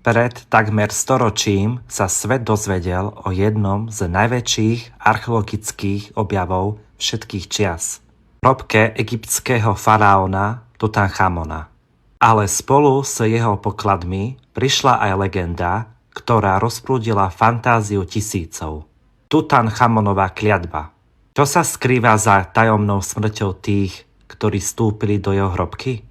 Pred takmer storočím sa svet dozvedel o jednom z najväčších archeologických objavov všetkých čias. Hrobke egyptského faraóna Tutanchamona. Ale spolu s jeho pokladmi prišla aj legenda, ktorá rozprúdila fantáziu tisícov. Tutanchamonova kliatba. Čo sa skrýva za tajomnou smrťou tých, ktorí vstúpili do jeho hrobky?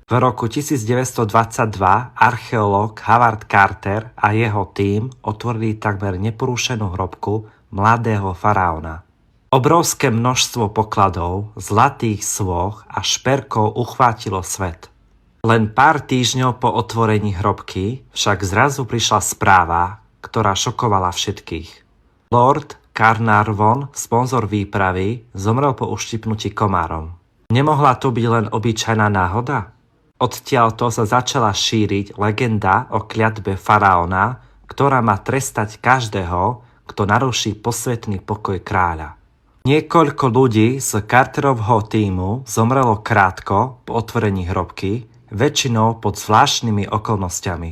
V roku 1922 archeológ Howard Carter a jeho tím otvorili takmer neporušenú hrobku mladého faraóna. Obrovské množstvo pokladov, zlatých sôch a šperkov uchvátilo svet. Len pár týždňov po otvorení hrobky však zrazu prišla správa, ktorá šokovala všetkých. Lord Carnarvon, sponzor výpravy, zomrel po uštipnutí komárom. Nemohla to byť len obyčajná náhoda? Odtiaľto sa začala šíriť legenda o kliatbe faraóna, ktorá má trestať každého, kto naruší posvätný pokoj kráľa. Niekoľko ľudí z Carterovho tímu zomrelo krátko po otvorení hrobky, väčšinou pod zvláštnymi okolnostiami.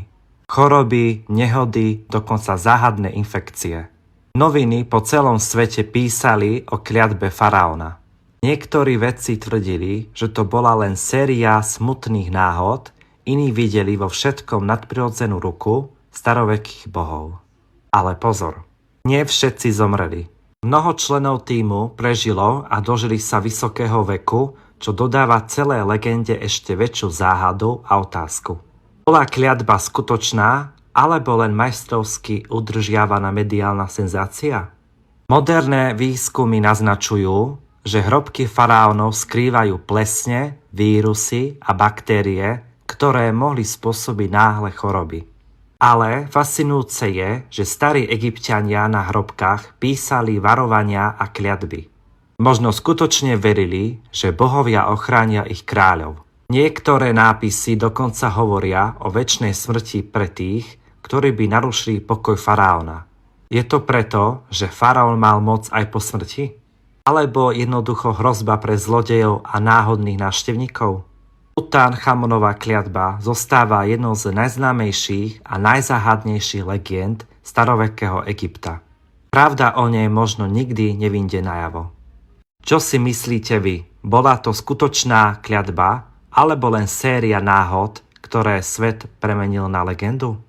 Choroby, nehody, dokonca záhadné infekcie. Noviny po celom svete písali o kliatbe faraóna. Niektorí vedci tvrdili, že to bola len séria smutných náhod, iní videli vo všetkom nadprirodzenú ruku starovekých bohov. Ale pozor, nie všetci zomreli. Mnoho členov tímu prežilo a dožili sa vysokého veku, čo dodáva celej legende ešte väčšiu záhadu a otázku. Bola kliatba skutočná, alebo len majstrovsky udržiavaná mediálna senzácia? Moderné výskumy naznačujú, že hrobky faraónov skrývajú plesne, vírusy a baktérie, ktoré mohli spôsobiť náhle choroby. Ale fascinujúce je, že starí Egypťania na hrobkách písali varovania a kliatby. Možno skutočne verili, že bohovia ochránia ich kráľov. Niektoré nápisy dokonca hovoria o večnej smrti pre tých, ktorí by narušili pokoj faraóna. Je to preto, že faraón mal moc aj po smrti? Alebo jednoducho hrozba pre zlodejov a náhodných návštevníkov? Tutanchamonova kliatba zostáva jednou z najznámejších a najzáhadnejších legend starovekého Egypta. Pravda o nej možno nikdy nevyjde najavo. Čo si myslíte vy? Bola to skutočná kliatba alebo len séria náhod, ktoré svet premenil na legendu?